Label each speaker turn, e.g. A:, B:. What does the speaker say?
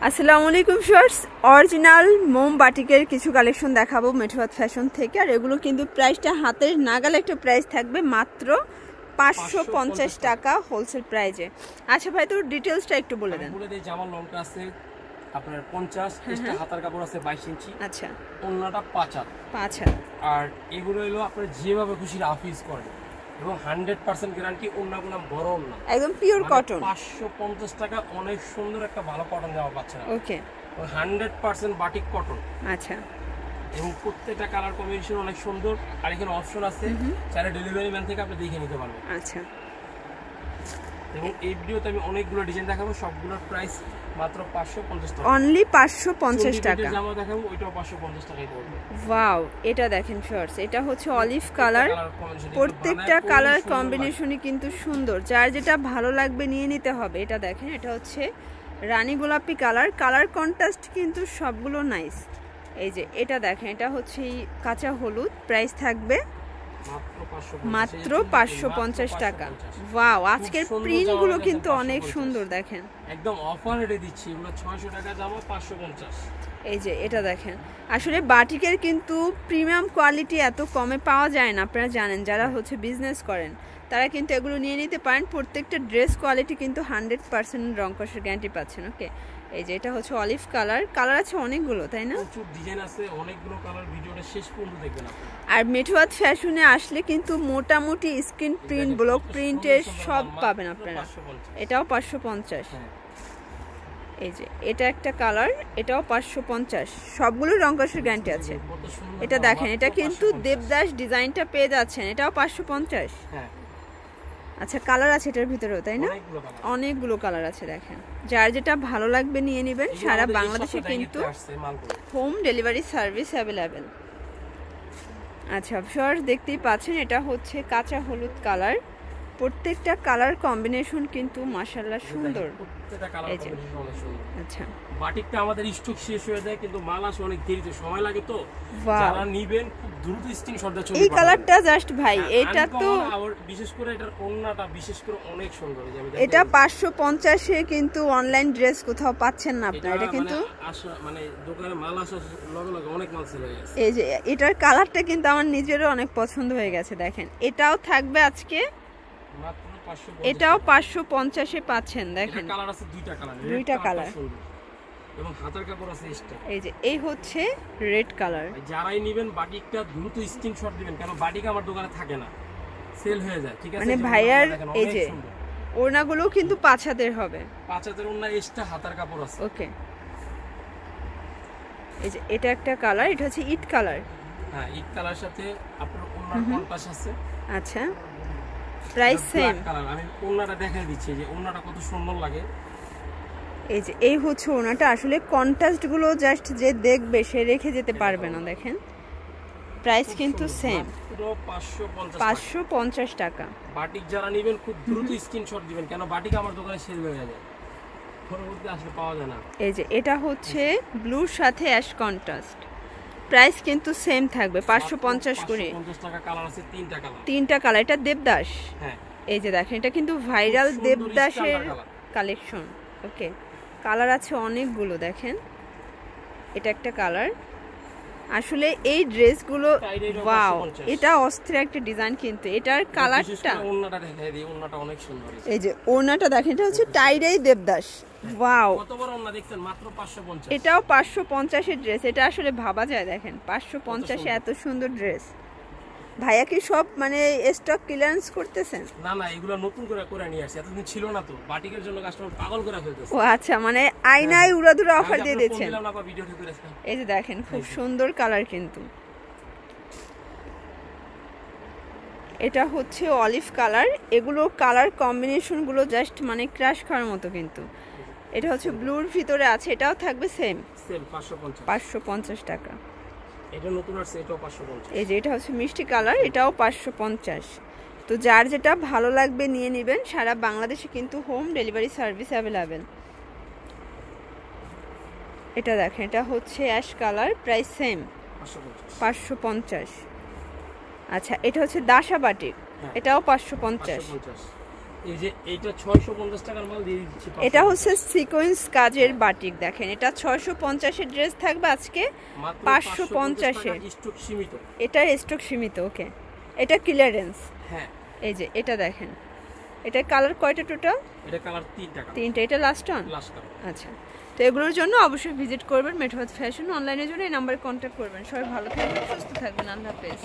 A: আসসালামু আলাইকুম viewers, original মোম বাটিকের কিছু কালেকশন দেখাবো মেঠোয়াত ফ্যাশন থেকে। আর এগুলো কিন্তু প্রাইসটা হাতের নাগালে একটা প্রাইস থাকবে, মাত্র 550 টাকা হোলসেল প্রাইজে। আচ্ছা ভাই, তোর ডিটেইলসটা একটু বলে দেন।
B: বলে দেই, জামার লংটা আছে আপনার 50, এক্সট্রা হাতার কাপড় আছে 22 ইঞ্চি।
A: আচ্ছা,
B: ওন্নাটা 5 হাত। আর এগুলো হলো আপনারা যেভাবে খুশি রাফিজ করেন এবং 100% গ্যারান্টি। ওন্নাগুলো বড় ওন্না,
A: একদম পিওর কটন।
B: 550 টাকা অনেক সুন্দর একটা ভালো কটন জামা পাচ্ছেন।
A: ওকে,
B: 100% বাটিক কটন।
A: আচ্ছা,
B: এবং প্রত্যেকটা কালার কম্বিনেশন অনেক সুন্দর। আর এখানে অপশন আছে, চাইলে ডেলিভারি ম্যান থেকে আপনি দেখে নিতে পারবেন।
A: আচ্ছা,
B: এবং এই ভিডিওতে আমি অনেকগুলো ডিজাইন দেখাবো, সবগুলোর প্রাইস মাত্র 550 টাকা,
A: অনলি 550 টাকা।
B: জামা দেখাবো, ওইটাও 550 টাকায় পড়বে।
A: ওয়াও, এটা দেখেন ভিউয়ার্স, এটা হচ্ছে অলিভ কালার। প্রত্যেকটা কালার কম্বিনেশনই কিন্তু সুন্দর, যার যেটা ভালো লাগবে নিয়ে নিতে হবে। এটা দেখেন, এটা হচ্ছে রানী গোলাপি কালার। কালার কন্ট্রাস্ট কিন্তু সবগুলো নাইস। এই যে এটা দেখেন, এটা হচ্ছে কাঁচা হলুদ। প্রাইস থাকবে মাত্র 550 টাকা। ওয়াও, আজকের প্রিন্টগুলো কিন্তু অনেক সুন্দর। দেখেন
B: একদম অফার রেটে দিচ্ছি, এগুলো 600 টাকা জামা 550।
A: এই যে এটা দেখেন, আসলে বাটিকের কিন্তু প্রিমিয়াম কোয়ালিটি এত কমে পাওয়া যায় না। আপনারা জানেন, যারা হচ্ছে বিজনেস করেন তারা কিন্তু এগুলো নিয়ে নিতে পারেন। প্রত্যেকটা ড্রেস কোয়ালিটি কিন্তু 100% রং কষের গ্যারান্টি পাচ্ছেন। ওকে, এই যে এটা হচ্ছে অলিভ কালার। কালার আছে অনেকগুলো, তাই না?
B: প্রচুর ডিজাইন আছে, অনেকগুলো কালার। ভিডিওটা শেষ পর্যন্ত দেখবেন আপনি।
A: আর মেঠোয়াত ফ্যাশনে আসলে কিন্তু মোটামুটি স্ক্রিন প্রিন্ট, ব্লক প্রিন্টের সব পাবেন আপনারা। এটাও 550। এই যে এটা একটা কালার, এটাও 550। সবগুলো রং কষের গ্যারান্টি আছে। এটা দেখেন, এটা কিন্তু দেবদাস ডিজাইনটা পেয়ে যাচ্ছেন, এটাও 550। আচ্ছা, কালার আছে এটার ভিতরেও, তাই না? অনেকগুলো কালার আছে। দেখেন, যার যেটা ভালো লাগবে নিয়ে নেবেন। সারা বাংলাদেশে কিন্তু হোম ডেলিভারি সার্ভিস অ্যাভেলেবেল। আচ্ছা ভিউয়ার্স, দেখতেই পাচ্ছেন, এটা হচ্ছে কাঁচা হলুদ কালার। প্রত্যেকটা কালার কম্বিনেশন কিন্তু মাশাআল্লাহ সুন্দর। এই যে আচ্ছা,
B: বাটিকটা আমাদের স্টক শেষ হয়ে যায়, কিন্তু মাল আসে অনেক দেরিতে, সময় লাগে। তো যারা নেবেন খুব দ্রুত স্ক্রিনশট দিয়ে চলে।
A: এই কালারটা জাস্ট ভাই, এটা তো
B: বিশেষ করে এটার ওন্নাটা বিশেষ করে অনেক সুন্দর।
A: এটা 550 এ কিন্তু অনলাইন ড্রেস কোথাও পাচ্ছেন না আপনারা। এটা কিন্তু
B: মানে দোকানে মাল আসার লগে লগে অনেক মাল সেল হয়ে গেছে।
A: এই যে এটার কালারটা কিন্তু আমার নিজেরও অনেক পছন্দ হয়ে গেছে। দেখেন, এটাও থাকবে আজকে
B: মাত্র 550।
A: এটাও 550 এ পাচ্ছেন। দেখেন,
B: কালার আছে দুইটা কালার এবং হাতার কাপড় আছে এক্সট্রা।
A: এই যে এই হচ্ছে রেড কালার।
B: যারাই নেবেন বাটিকটা দ্রুত স্ক্রিনশট দিবেন, কারণ বাটিক আমার দোকানে থাকে না, সেল হয়ে যায়। ঠিক আছে,
A: মানে ভাইয়ার এই যে ওড়নাগুলো কিন্তু 5 হাতের হবে।
B: 5 হাতের ওড়না, এক্সট্রা হাতার কাপড় আছে।
A: ওকে, এই যে এটা একটা কালার, এটা হচ্ছে ইট কালার।
B: হ্যাঁ, ইট কালার সাথে আপনার ওড়নার কন্ট্রাস্ট আছে।
A: আচ্ছা, প্রাইস সেম।
B: কালার আমি ওড়নাটা দেখাই দিচ্ছি, যে ওড়নাটা কত সুন্দর লাগে।
A: এই যে এই হচ্ছে ওড়নাটা। আসলে কন্ট্রাস্ট গুলো জাস্ট যে দেখবে সে রেখে যেতে পারবে না। দেখেন, প্রাইস কিন্তু সেম, 550 টাকা।
B: বাটিক যারা নেবেন খুব দ্রুত স্ক্রিনশট দিবেন, কেন বাটিক আমার দোকানে সেল হয়ে যায়, পরবর্তীতে আসলে পাওয়া যায় না।
A: এই যে এটা হচ্ছে ব্লুর সাথে অ্যাশ কন্ট্রাস্ট। প্রাইস কিন্তু সেম থাকবে 550 করে।
B: 550 টাকা। কালার আছে
A: তিনটা কালার। এটা দেবদাস।
B: হ্যাঁ,
A: এই যে দেখেন, এটা কিন্তু ভাইরাল দেবদাসের কালেকশন। ওকে, কালার আছে অনেকগুলো। দেখেন, এটা একটা কালার। আসলে এই ড্রেসগুলো ওয়াও, এটা অস্থির একটা ডিজাইন। কিন্তু এটার কালারটা,
B: ওন্নাটা দেখাই দিই, ওন্নাটা অনেক সুন্দর।
A: এই যে ওন্নাটা দেখেন, এটা হচ্ছে টাইডাই দেবদাস। ওয়াও,
B: কত বড় ওন্না দেখছেন, মাত্র 550।
A: এটাও 550 এর ড্রেস। এটা আসলে ভাবা যায়। দেখেন, 550 এ এত সুন্দর ড্রেস। ভাইয়া কি সব মানে স্টক ক্লিয়ারেন্স করতেছেন?
B: না না, এগুলো নতুন করে নিয়ে আসছে, এতদিন ছিল না তো। বাটিকের জন্য কাস্টমার পাগল করে ফেলতেছে।
A: ও আচ্ছা, মানে আয়নায় উড়াধুরা অফার দিয়ে দিচ্ছেন। এই যে দেখেন, খুব সুন্দর কালার কিন্তু। এটা হচ্ছে অলিভ কালার। এগুলো কালার কম্বিনেশন গুলো জাস্ট মানে ক্রাশ খাওয়ার মতো। কিন্তু এটা হচ্ছে ব্লুর ভিতরে আছে, এটাও থাকবে সেম 550 টাকা।
B: এটা নতুন আছে, এটাও 550।
A: এই যে এটা হচ্ছে মিষ্টি কালার, এটাও 550। তো যার যেটা ভালো লাগবে নিয়ে নেবেন। সারা বাংলাদেশে কিন্তু হোম ডেলিভারি সার্ভিস অ্যাভেলেবেল। এটা দেখেন, এটা হচ্ছে অ্যাশ কালার। Price same 550। আচ্ছা, এটা হচ্ছে দাসা বাটিক, এটাও 550।
B: এই যে এইটা 650 টাকার মাল দিয়ে দিচ্ছি।
A: এটা হচ্ছে সিকোয়েন্স কাজের বাটিক, দেখেন এটা 650 এর ড্রেস থাকবে আজকে 550 এর।
B: স্টক সীমিত,
A: এটা স্টক সীমিত। ওকে, এটা ক্লিয়ারেন্স।
B: হ্যাঁ
A: এই যে এটা দেখেন, এটা কালার কয়টা টোটাল?
B: এটা কালার 3টা।
A: এটা লাস্ট অন। আচ্ছা, তো এগুলোর জন্য অবশ্যই ভিজিট করবেন মেঠোহাত ফ্যাশন। অনলাইনের জন্য এই নাম্বারে কন্ট্যাক্ট করবেন। সবাই ভালো থাকবেন, সুস্থ থাকবেন, আল্লাহ হাফেজ।